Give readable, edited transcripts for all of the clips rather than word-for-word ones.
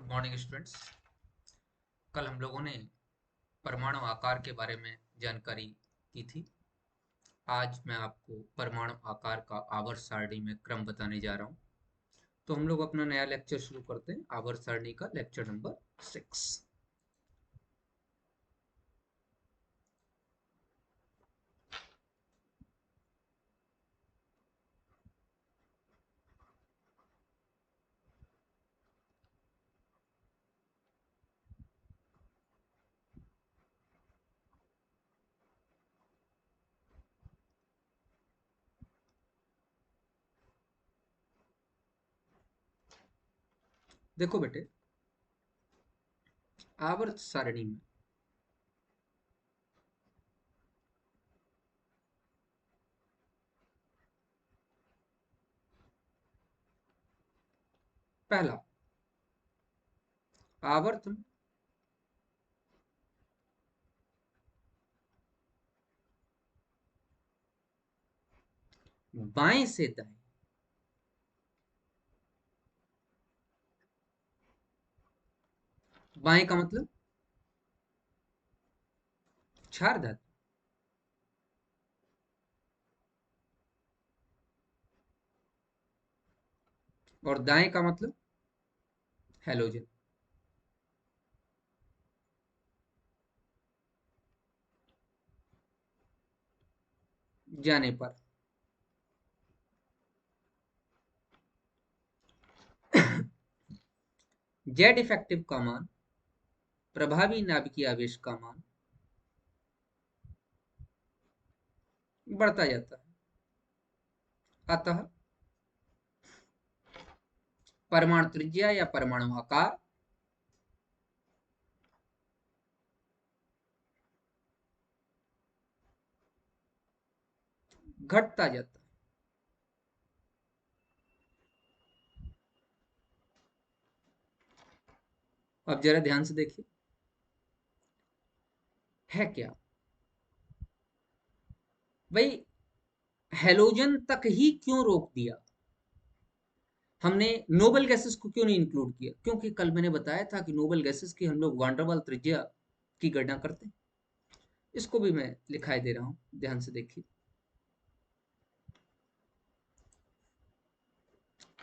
Good morning students. कल हम लोगों ने परमाणु आकार के बारे में जानकारी की थी। आज मैं आपको परमाणु आकार का आवर्त सारणी में क्रम बताने जा रहा हूँ। तो हम लोग अपना नया लेक्चर शुरू करते हैं, आवर्त सारणी का लेक्चर नंबर 6। देखो बेटे, आवर्त सारणी में पहला आवर्त में बाएं से दाएं, बाएं का मतलब क्षार धातु और दाएं का मतलब हैलोजन। जाने पर जेड इफेक्टिव का मान, प्रभावी नाभिकीय आवेश का मान बढ़ता जाता है। अतः परमाणु त्रिज्या या परमाणु आकार घटता जाता है। अब जरा ध्यान से देखिए, है क्या भाई, हेलोजन तक ही क्यों रोक दिया? हमने नोबल गैसेस को क्यों नहीं इंक्लूड किया? क्योंकि कल मैंने बताया था कि नोबल गैसेस की हम लोग वान डेर वाल त्रिज्या की गणना करते हैं। इसको भी मैं लिखाई दे रहा हूं, ध्यान से देखिए,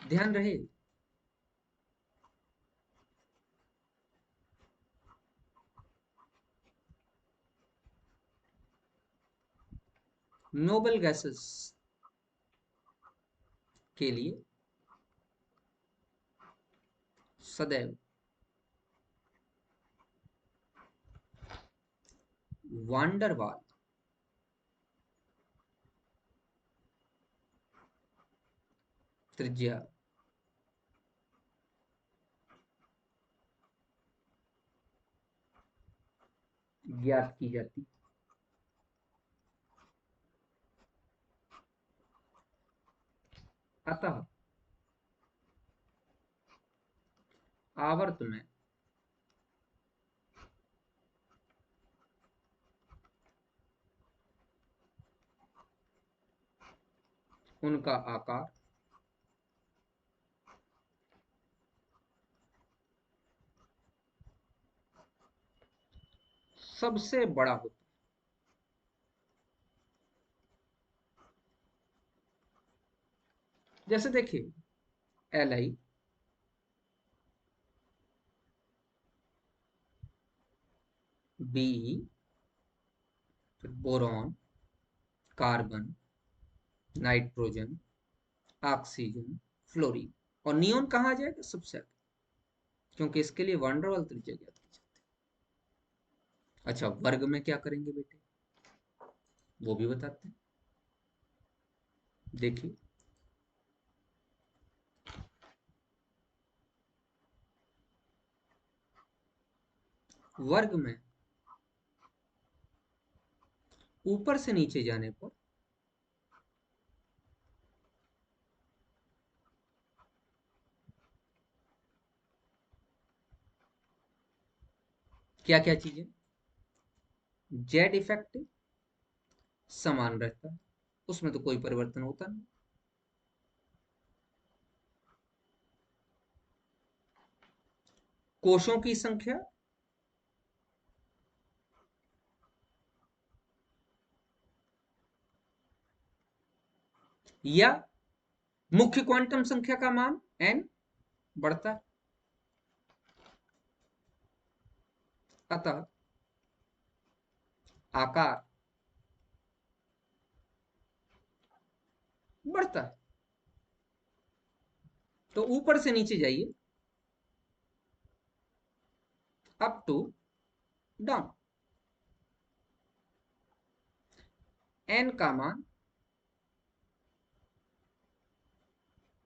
ध्यान रहे। नोबल गैसेस के लिए सदैव वान डेर वाल त्रिज्या ज्ञात की जाती। अतः आवर्त में उनका आकार सबसे बड़ा होता है। जैसे देखिए, Li, Be, फिर boron, carbon, nitrogen, oxygen, fluorine और नियोन कहाँ आ जाएगा? सबसे आगे, क्योंकि इसके लिए वान डेर वाल त्रिज्या ज्ञात की जाती है। अच्छा, वर्ग में क्या करेंगे बेटे, वो भी बताते हैं। देखिए, वर्ग में ऊपर से नीचे जाने पर क्या क्या चीजें, जेड इफेक्टिव समान रहता है, उसमें तो कोई परिवर्तन होता नहीं। कोशों की संख्या, या मुख्य क्वांटम संख्या का मान n बढ़ता है। अतः आकार बढ़ता है। तो ऊपर से नीचे जाइए, अप टू डाउन। n का मान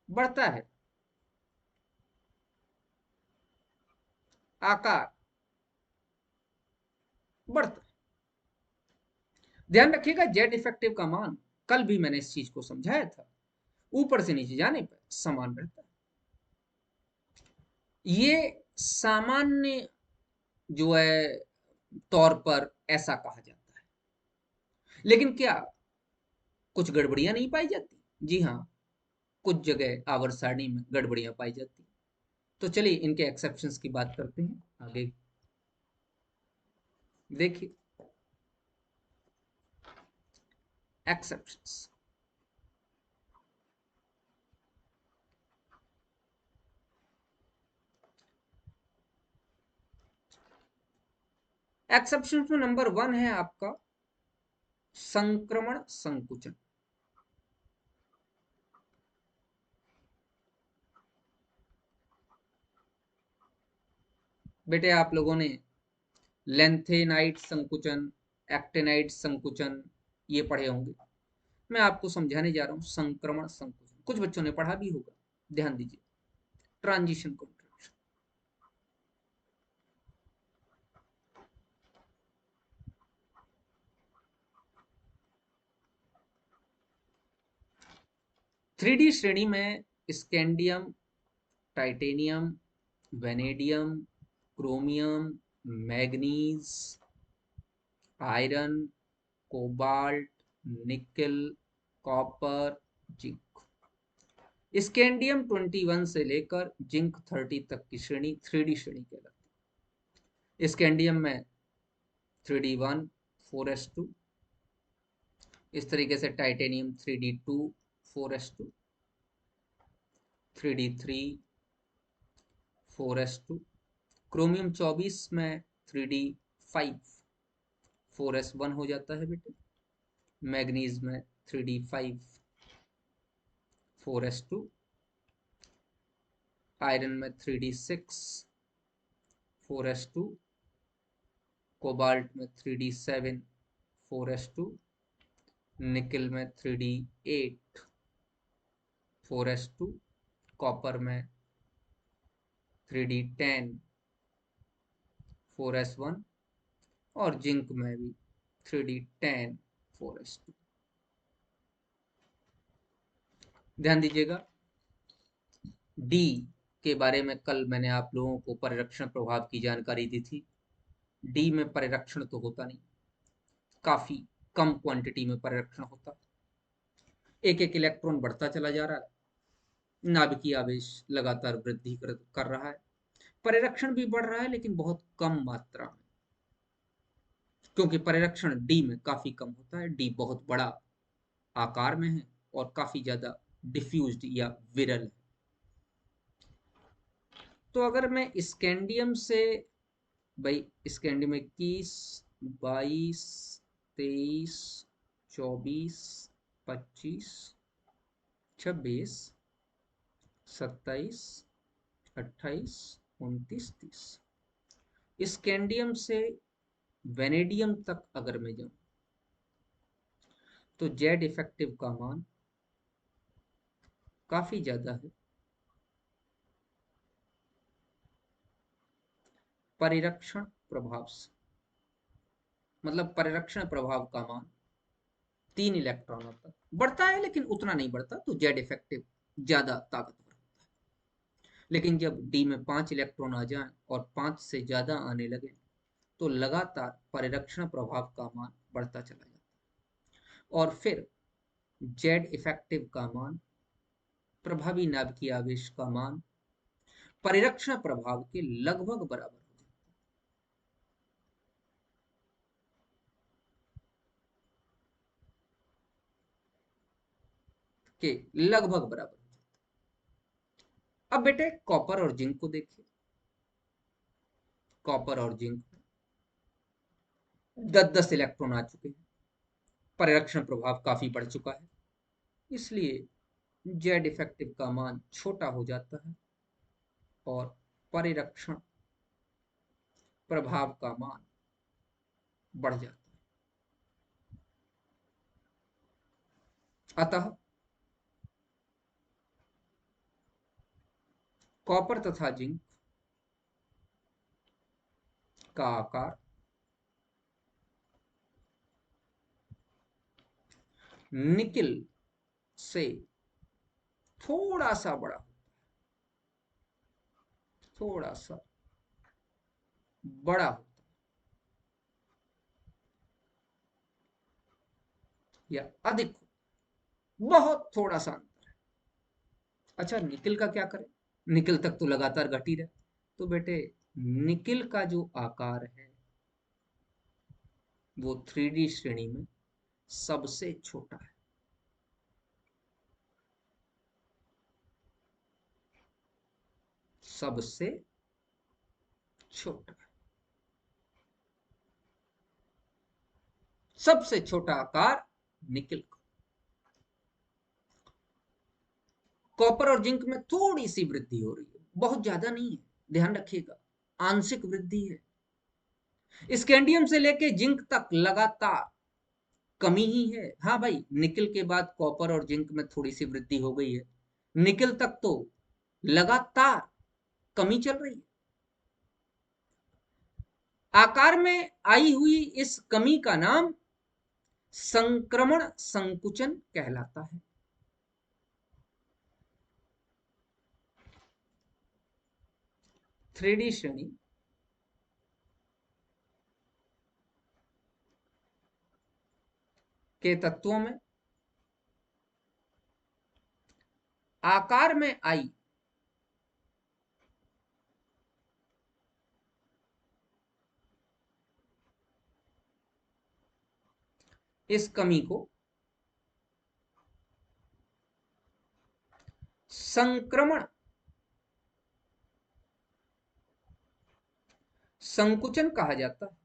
बढ़ता है, आकार बढ़ता है। ध्यान रखिएगा, जेड इफेक्टिव का मान, कल भी मैंने इस चीज को समझाया था, ऊपर से नीचे जाने पर समान रहता है। ये सामान्य जो है तौर पर ऐसा कहा जाता है, लेकिन क्या कुछ गड़बड़ियां नहीं पाई जाती? जी हाँ, कुछ जगह आवर्त सारणी में गड़बड़ियां पाई जाती। तो चलिए इनके एक्सेप्शंस की बात करते हैं आगे। देखिए एक्सेप्शंस। एक्सेप्शन में नंबर 1 है आपका संक्रमण संकुचन। बेटे आप लोगों ने लेंथेनाइट संकुचन, एक्टेनाइट संकुचन ये पढ़े होंगे। मैं आपको समझाने जा रहा हूं संक्रमण संकुचन। कुछ बच्चों ने पढ़ा भी होगा, ध्यान दीजिए। Transition contraction. थ्री डी श्रेणी में scandium, titanium, vanadium, chromium, manganese, iron, cobalt, निकल, कॉपर, जिंक। स्कैंडियम 21 से लेकर जिंक 30 तक की श्रेणी 3D श्रेणी कहलाती है। स्कैंडियम में 3D1 4s2, इस तरीके से titanium 3D2 4s2, 3D3 4s2, chromium 24 में 3D5 4s1 हो जाता है बेटे। मैग्नीज में 3D5 4s2, आयरन में 3D6 4s2, कोबाल्ट में 3D7 4s2, निकल में 3D8 4s2, कॉपर में 3D10 4s1 और जिंक में भी 3D10 4s2। ध्यान दीजिएगा, डी के बारे में कल मैंने आप लोगों को परिरक्षण प्रभाव की जानकारी दी थी। डी में परिरक्षण तो होता नहीं, काफी कम क्वांटिटी में परिरक्षण होता है। एक एक इलेक्ट्रॉन बढ़ता चला जा रहा है, नाभिकीय आवेश लगातार वृद्धि कर रहा है, परिरक्षण भी बढ़ रहा है लेकिन बहुत कम मात्रा में, क्योंकि परिरक्षण डी में काफी कम होता है। डी बहुत बड़ा आकार में है और काफी ज्यादा डिफ्यूज्ड या विरल है। तो अगर मैं स्कैंडियम से, भाई स्कैंडियम 21, 22, 23, 24, 25, 26, 27, 28, 29, 30, स्कैंडियम से वेनेडियम तक अगर मैं जाऊं तो जेड इफेक्टिव का मान काफी ज्यादा है। परिरक्षण प्रभाव से, मतलब परिरक्षण प्रभाव का मान 3 इलेक्ट्रॉनों तक बढ़ता है, लेकिन उतना नहीं बढ़ता, तो जेड इफेक्टिव ज्यादा ताकतवर होता है। लेकिन जब डी में 5 इलेक्ट्रॉन आ जाएं और 5 से ज्यादा आने लगे तो लगातार परिरक्षण प्रभाव का मान बढ़ता चला जाता है, और फिर जेड इफेक्टिव का मान, प्रभावी नाभिकीय आवेश का मान परिरक्षण प्रभाव के लगभग बराबर हो जाता है, के लगभग बराबर हो जाता है। अब बेटे कॉपर और जिंक को देखिए। कॉपर और जिंक 10-10 इलेक्ट्रॉन आ चुके हैं, परिरक्षण प्रभाव काफी बढ़ चुका है, इसलिए जेड इफेक्टिव का मान छोटा हो जाता है और परिरक्षण प्रभाव का मान बढ़ जाता है। अतः कॉपर तथा जिंक का आकार निकिल से थोड़ा सा बड़ा, थोड़ा सा बड़ा होता है, या अधिक, बहुत थोड़ा सा अंतर है। अच्छा निकिल का क्या करें, निकिल तक तो लगातार घट ही रहे, तो बेटे निकिल का जो आकार है वो 3D श्रेणी में सबसे छोटा है। सबसे छोटा, सबसे छोटा आकार निकिल का। कॉपर और जिंक में थोड़ी सी वृद्धि हो रही है, बहुत ज्यादा नहीं है, ध्यान रखिएगा, आंशिक वृद्धि है। स्कैंडियम से लेके जिंक तक लगातार कमी ही है। हाँ भाई, निकिल के बाद कॉपर और जिंक में थोड़ी सी वृद्धि हो गई है, निकिल तक तो लगातार कमी चल रही है। आकार में आई हुई इस कमी का नाम संक्रमण संकुचन कहलाता है। थ्री डी श्रेणी के तत्वों में आकार में आई इस कमी को संक्रमण संकुचन कहा जाता है।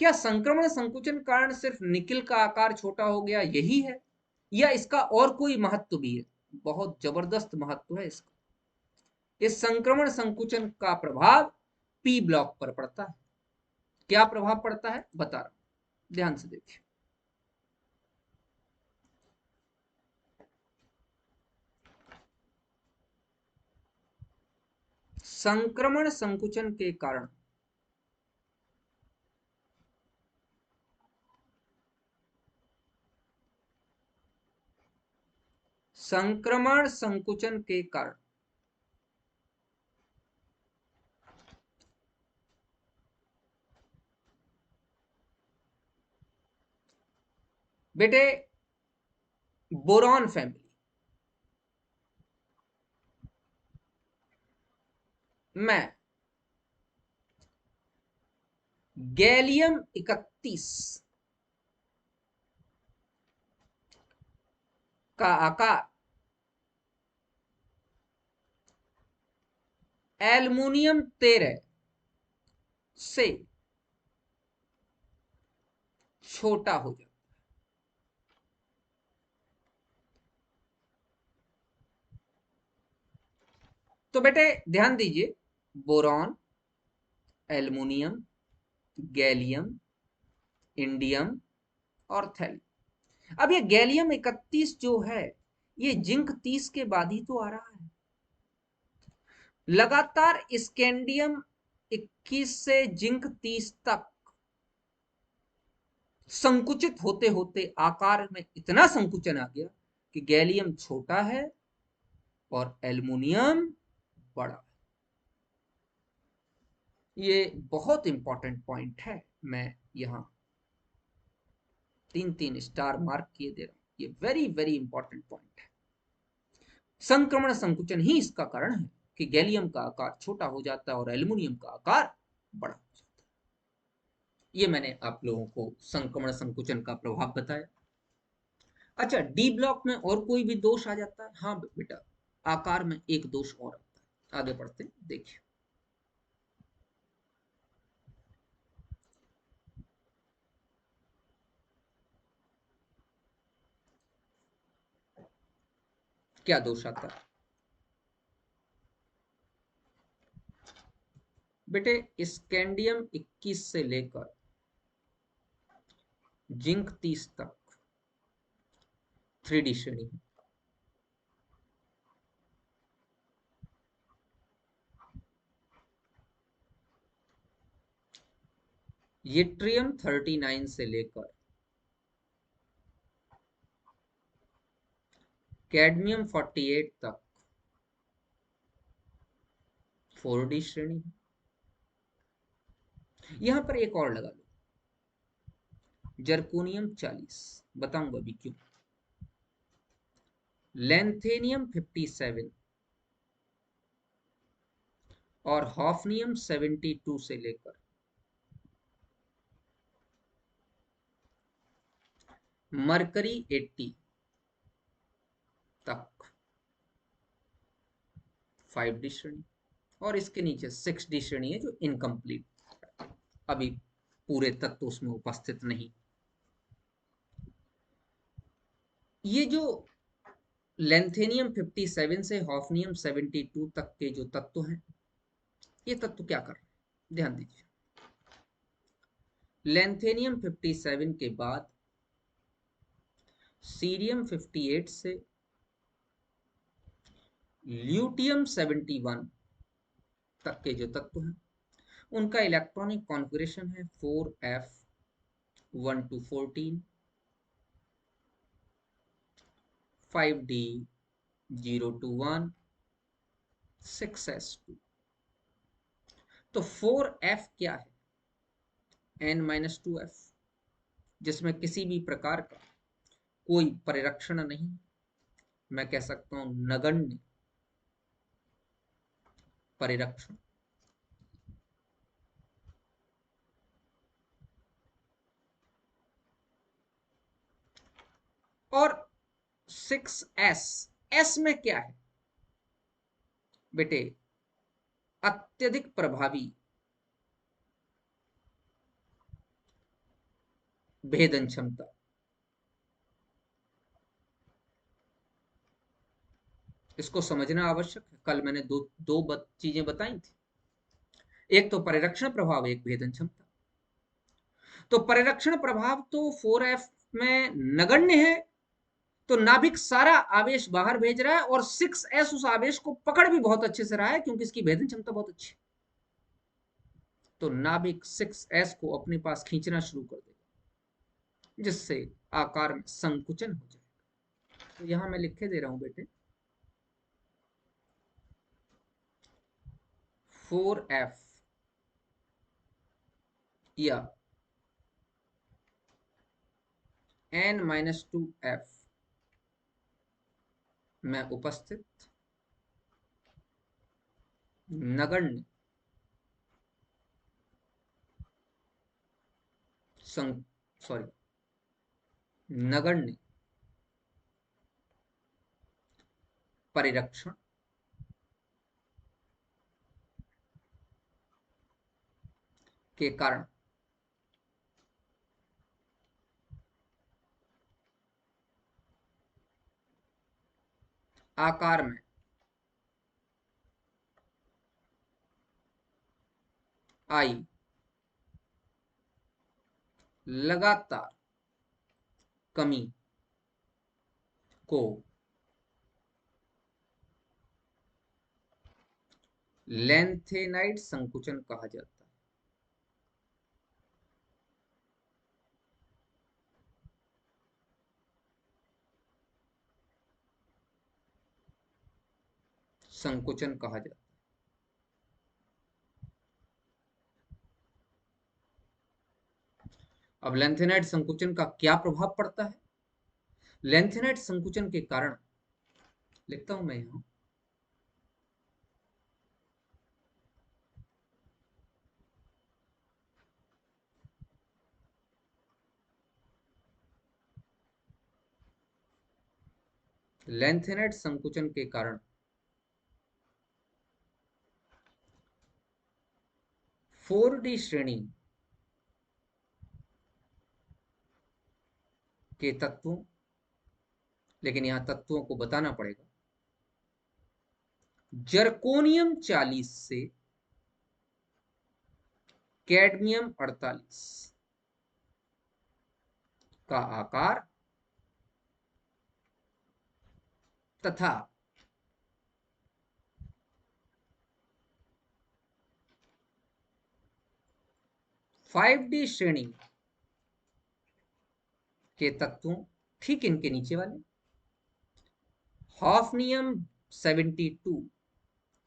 क्या संक्रमण संकुचन कारण सिर्फ निकिल का आकार छोटा हो गया यही है, या इसका और कोई महत्व भी है? बहुत जबरदस्त महत्व है इसका। इस संक्रमण संकुचन का प्रभाव पी ब्लॉक पर पड़ता है। क्या प्रभाव पड़ता है बता रहा हूं, ध्यान से देखिए। संक्रमण संकुचन के कारण संक्रमण संकुचन के कारण बेटे बोरॉन फैमिली में गैलियम 31 का आकार एल्युमिनियम 13 से छोटा हो जाता है। तो बेटे ध्यान दीजिए, बोरॉन, एल्युमिनियम, गैलियम, इंडियम और थैलियम। अब ये गैलियम 31 जो है ये जिंक 30 के बाद ही तो आ रहा है। लगातार स्कैंडियम 21 से जिंक 30 तक संकुचित होते होते आकार में इतना संकुचन आ गया कि गैलियम छोटा है और एल्युमिनियम बड़ा। ये बहुत इंपॉर्टेंट पॉइंट है, मैं यहां तीन तीन स्टार मार्क किए दे रहा हूं, ये वेरी वेरी इंपॉर्टेंट पॉइंट है। संक्रमण संकुचन ही इसका कारण है कि गैलियम का आकार छोटा हो जाता है और एल्युमिनियम का आकार बड़ा हो जाता है। ये मैंने आप लोगों को संक्रमण संकुचन का प्रभाव बताया। अच्छा, डी ब्लॉक में और कोई भी दोष आ जाता है? हाँ बेटा, आकार में एक दोष और आता है। आगे बढ़ते हैं, देखिए। क्या दोष आता है बेटे? स्कैंडियम 21 से लेकर जिंक 30 तक 3D श्रेणी। यट्रियम 39 से लेकर कैडमियम 48 तक 4D श्रेणी। यहां पर एक और लगा लो, जर्कोनियम 40, बताऊंगा अभी क्यों। लैंथेनियम 57 और हॉफनियम 72 से लेकर मरकरी 80 तक 5D श्रेणी। और इसके नीचे 6D श्रेणी है जो इनकम्प्लीट, अभी पूरे तत्व उसमें उपस्थित नहीं। ये जो लैंथेनियम 57 से हॉफनियम 72 तक के जो तत्व हैं, ये तत्व क्या कर रहे हैं? ध्यान दीजिए। लैंथेनियम 57 के बाद सीरियम 58 से ल्यूटियम 71 तक के जो तत्व हैं, उनका इलेक्ट्रॉनिक कॉन्फ़िगरेशन है 4f 1 to 14, 5d 0 to 1, 6s2। तो 4f क्या है? n-2f, जिसमें किसी भी प्रकार का कोई परिरक्षण नहीं, मैं कह सकता हूं नगण्य परिरक्षण। और 6s, s में क्या है बेटे? अत्यधिक प्रभावी भेदन क्षमता। इसको समझना आवश्यक है। कल मैंने दो चीजें बताई थी, एक तो परिरक्षण प्रभाव, एक भेदन क्षमता। तो परिरक्षण प्रभाव तो 4f में नगण्य है, तो नाभिक सारा आवेश बाहर भेज रहा है, और 6s उस आवेश को पकड़ भी बहुत अच्छे से रहा है क्योंकि इसकी भेदन क्षमता बहुत अच्छी। तो नाभिक 6s को अपने पास खींचना शुरू कर देगा, जिससे आकार में संकुचन हो जाएगा। तो यहां मैं लिखे दे रहा हूं बेटे, 4f या n-2f में उपस्थित नगण्य नगण्य परिरक्षण के कारण आकार में आई लगातार कमी को लैंथेनाइड संकुचन कहा जाता है। संकुचन कहा जाता है। अब लेंथेनाइड संकुचन का क्या प्रभाव पड़ता है? लेंथेनाइड संकुचन के कारण, लिखता हूं मैं यहां, लेंथेनाइड संकुचन के कारण 4D श्रेणी के तत्वों, लेकिन यहां तत्वों को बताना पड़ेगा, जर्कोनियम 40 से कैडमियम 48 का आकार तथा 5D श्रेणी के तत्वों, ठीक इनके नीचे वाले, हॉफनियम 72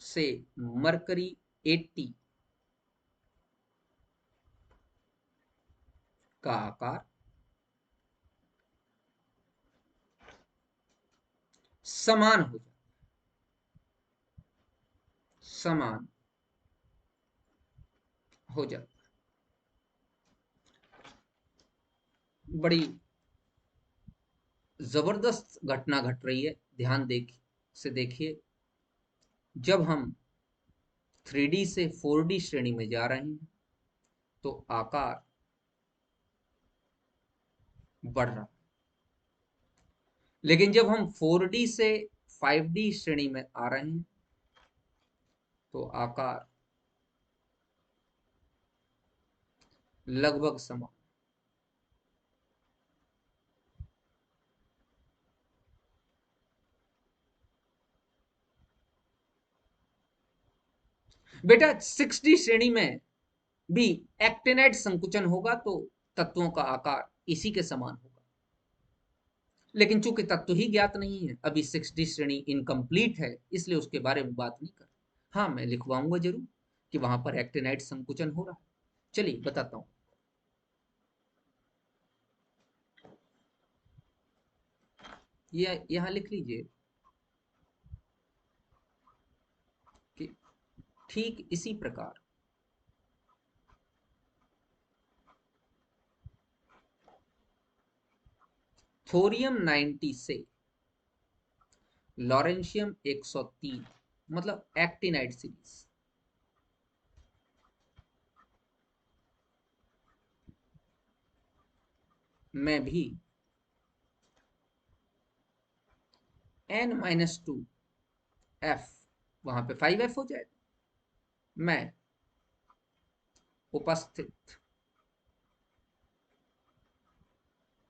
से मरकरी 80 का आकार समान हो जाता, समान हो जाता। बड़ी जबरदस्त घटना घट रही है, ध्यान से देखिए। जब हम 3D से 4D श्रेणी में जा रहे हैं तो आकार बढ़ रहा है, लेकिन जब हम 4D से 5D श्रेणी में आ रहे हैं तो आकार लगभग समान। बेटा 6D श्रेणी में भी एक्टिनाइड संकुचन होगा तो तत्वों का आकार इसी के समान होगा, लेकिन चूंकि तत्व ही ज्ञात नहीं है, अभी 6D श्रेणी इनकम्प्लीट है, इसलिए उसके बारे में बात नहीं कर। हाँ, मैं लिखवाऊंगा जरूर कि वहां पर एक्टिनाइड संकुचन हो रहा है। चलिए बताता हूं। ये यहां लिख लीजिए कि ठीक इसी प्रकार थोरियम 90 से लॉरेंशियम 103, मतलब एक्टिनाइड सीरीज में भी N-2 F, वहां पे 5F हो जाएगा, में उपस्थित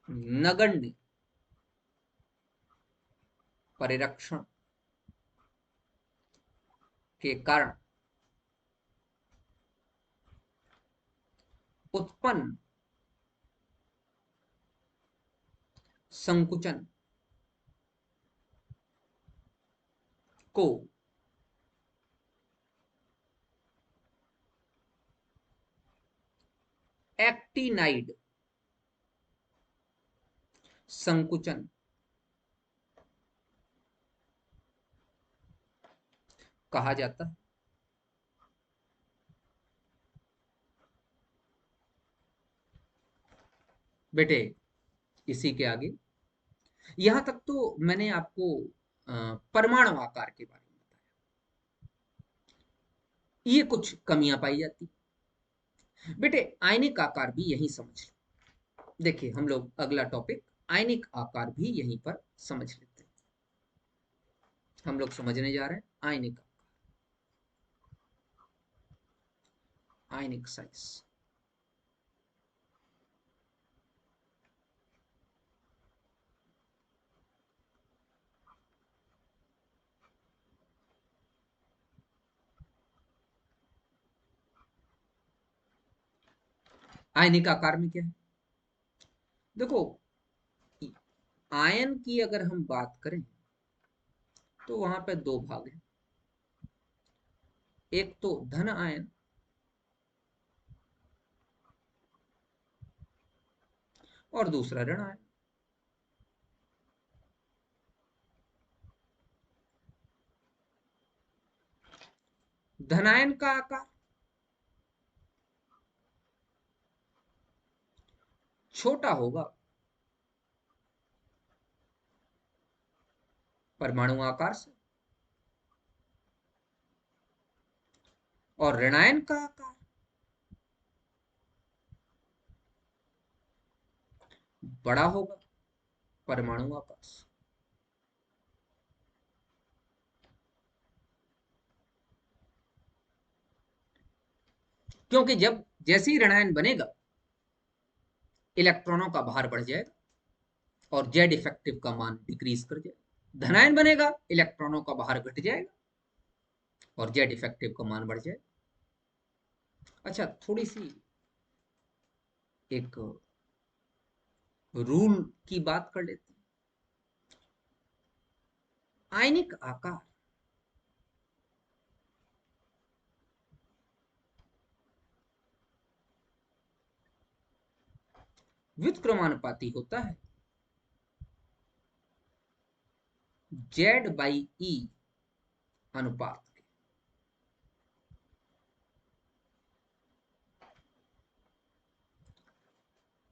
नगण्य परिरक्षण के कारण उत्पन्न संकुचन को एक्टिनाइड संकुचन कहा जाता है। बेटे इसी के आगे, यहां तक तो मैंने आपको परमाणु आकार के बारे में बताया, ये कुछ कमियां पाई जाती। बेटे आयनिक आकार भी यहीं समझ लो। देखिए हम लोग अगला टॉपिक आयनिक आकार भी यहीं पर समझ लेते हैं। हम लोग समझने जा रहे हैं आयनिक, आयनिक साइज। आयनिक आकार में क्या है? देखो, आयन की अगर हम बात करें तो वहां पे दो भाग हैं। एक तो धन आयन, और दूसरा ऋण आयन। धनायन का आकार छोटा होगा परमाणु आकार से, और ऋणायन का आकार बड़ा होगा परमाणु आकार से। क्योंकि जब जैसे ही ऋणायन बनेगा इलेक्ट्रॉनों का भार बढ़ जाएगा और जेड इफेक्टिव का मान डिक्रीज कर जाएगा। धनायन बनेगा इलेक्ट्रॉनों का भार घट जाएगा और जेड इफेक्टिव का मान बढ़ जाएगा। अच्छा, थोड़ी सी एक रूल की बात कर लेते हैं। आयनिक आकार व्युत्क्रमानुपाती होता है जेड बाई ई अनुपात के।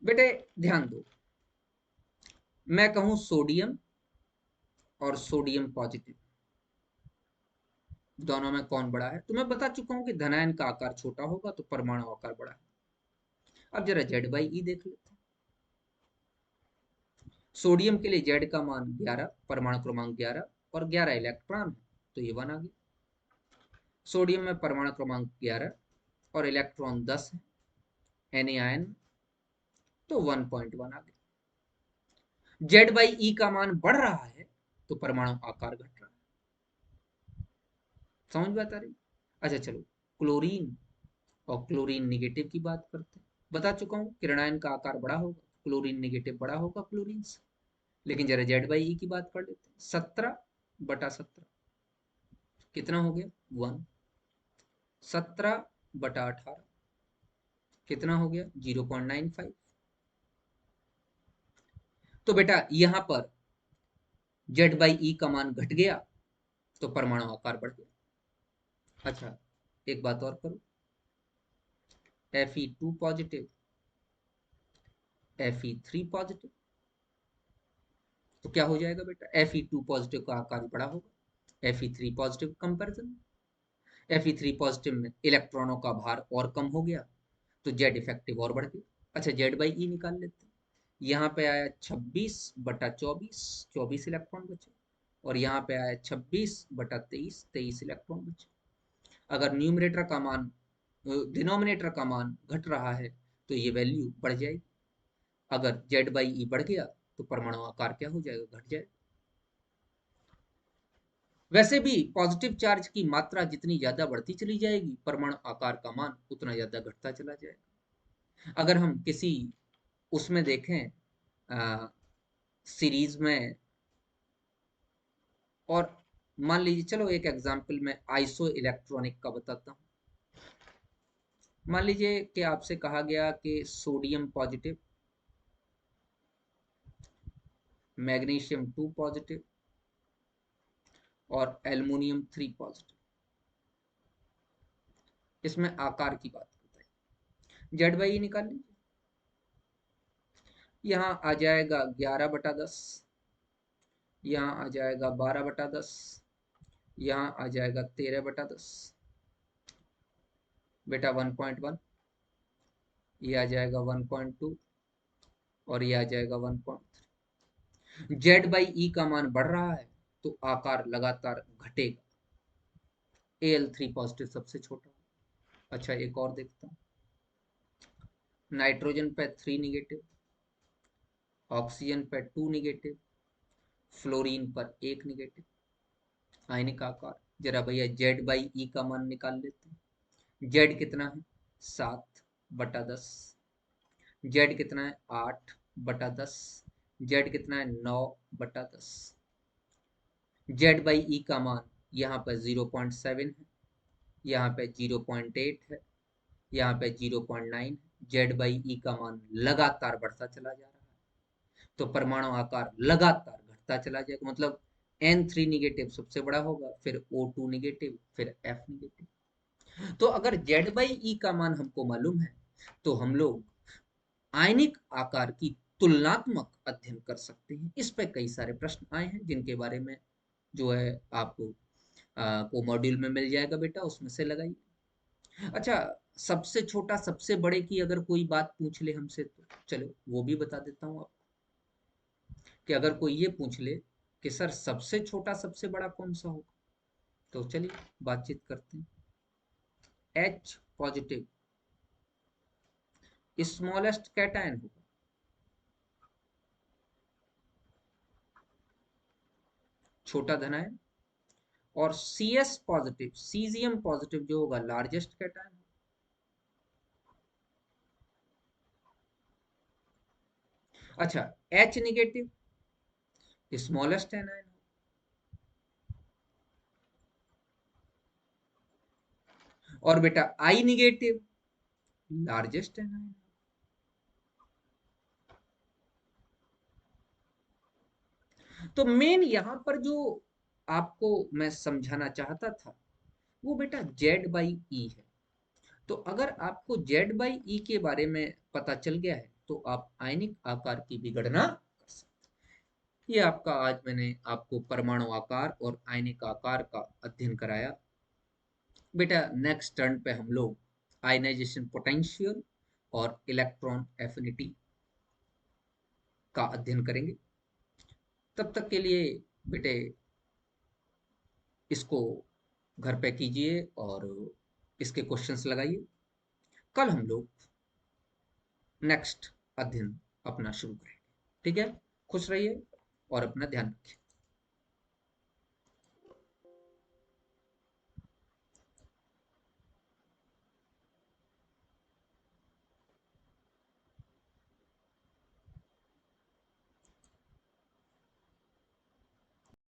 बेटे ध्यान दो, मैं कहूं सोडियम और सोडियम पॉजिटिव, दोनों में कौन बड़ा है? तो मैं बता चुका हूं कि धनायन का आकार छोटा होगा तो परमाणु आकार बड़ा है। अब जरा जेड बाई ई देख लेते हैं। सोडियम के लिए जेड का मान 11, परमाणु क्रमांक 11 और 11 इलेक्ट्रॉन है, तो ये 1 आ गया। सोडियम में परमाणु क्रमांक 11 और इलेक्ट्रॉन 10 है, Na आयन, तो 1.1 आ गया। जेड बाई ई का मान बढ़ रहा है तो परमाणु आकार घट रहा है। समझ बात आ रही? अच्छा चलो, क्लोरीन और क्लोरीन निगेटिव की बात करते हैं। बता चुका हूं किरणायन का आकार बड़ा होगा, क्लोरीन निगेटिव बड़ा होगा क्लोरीन से। लेकिन जरा जेड बाई ई की बात कर लेते हैं। 17/17 कितना हो गया? 1। 17/18 कितना हो गया? 0.95। तो बेटा यहां पर जेड बाई ई का मान घट गया तो परमाणु आकार बढ़ गया। अच्छा, एक बात और करो, Fe2 पॉजिटिव, Fe3 पॉजिटिव, तो क्या हो जाएगा बेटा? Fe2 पॉजिटिव का आकार बड़ा होगा Fe3 positive comparison. Fe3 positive में इलेक्ट्रॉनों का भार और कम हो गया तो जेड इफेक्टिव और बढ़ गया। अच्छा, जेड बाई ई निकाल लेते हैं। यहाँ पे आया 26/24, 24 इलेक्ट्रॉन बचे, और यहाँ पे आया 26/23, 23 इलेक्ट्रॉन बचे। अगर न्यूमरेटर का मान, डिनोमिनेटर का मान घट रहा है तो ये वैल्यू बढ़ जाएगी। अगर जेड बाई ई बढ़ गया तो परमाणु आकार क्या हो जाएगा? घट जाएगा। वैसे भी पॉजिटिव चार्ज की मात्रा जितनी ज्यादा बढ़ती चली जाएगी परमाणु आकार का मान उतना ज्यादा घटता चला जाएगा। अगर हम किसी उसमें देखें, सीरीज में, और मान लीजिए, चलो एक एग्जांपल में आइसो इलेक्ट्रॉनिक का बताता हूँ। मान लीजिए कि आपसे कहा गया कि सोडियम पॉजिटिव, मैग्नीशियम 2 पॉजिटिव और एल्युमिनियम 3 पॉजिटिव, इसमें आकार की बात करते हैं। जेड बाई निकाल लीजिए। यहाँ आ जाएगा 11/10, यहाँ आ जाएगा 12/10, यहाँ आ जाएगा 13/10, बेटा 1.1, ये आ जाएगा 1.2 और ये आ जाएगा 1.3। जेड बाई ई का मान बढ़ रहा है तो आकार लगातार घटेगा। Al3 पॉजिटिव सबसे छोटा। अच्छा, एक और देखता हूँ। नाइट्रोजन पे 3 निगेटिव, ऑक्सीजन पर 2 निगेटिव, फ्लोरीन पर 1 निगेटिव। आयनिक आकार जरा भैया जेड बाई ई का मान निकाल लेते हैं। जेड कितना है? 7/10। जेड कितना है? 8/10। जेड कितना है? 9/10। जेड बाई ई का मान यहाँ पर 0.7 है, यहाँ पे 0.8 है, यहाँ पे 0.9 है। जेड बाई ई का मान लगातार बढ़ता चला जा रहा है। तो परमाणु आकार लगातार घटता चला जाएगा, मतलब N3 निगेटिव सबसे बड़ा होगा, फिर O2 निगेटिव, फिर F निगेटिव। तो अगर Z बाई ई का मान हमको मालूम है, तो हम लोग आयनिक आकार की तुलनात्मक अध्ययन कर सकते हैं। इस पे कई सारे प्रश्न आए हैं, जिनके बारे में जो है आपको को मॉड्यूल में मिल जाएगा बेटा, उसमें से लगाइए। अच्छा, सबसे छोटा सबसे बड़े की अगर कोई बात पूछ ले हमसे, तो चलो वो भी बता देता हूँ आपको, कि अगर कोई ये पूछ ले कि सर सबसे छोटा सबसे बड़ा कौन सा होगा, तो चलिए बातचीत करते हैं। H पॉजिटिव स्मॉलेस्ट कैटायन होगा, छोटा धनायन। और CS पॉजिटिव सीजियम पॉजिटिव जो होगा लार्जेस्ट कैटायन। अच्छा, H निगेटिव स्मॉलेस्ट एनायन, और बेटा I निगेटिव लार्जेस्ट एनायन। तो मेन यहां पर जो आपको मैं समझाना चाहता था, वो बेटा Z बाई ई है। तो अगर आपको Z बाई ई के बारे में पता चल गया है, तो आप आयनिक आकार की भी गणना कर सकते हैं। ये आपका आज मैंने आपको परमाणु आकार और आयनिक आकार का अध्ययन कराया। बेटा नेक्स्ट टर्न पे हम लोग आयनाइजेशन पोटेंशियल और इलेक्ट्रॉन एफिनिटी का अध्ययन करेंगे। तब तक के लिए बेटे इसको घर पे कीजिए और इसके क्वेश्चंस लगाइए। कल हम लोग नेक्स्ट अध्ययन अपना शुरू करेंगे। ठीक है, खुश रहिए और अपना ध्यान रखिए।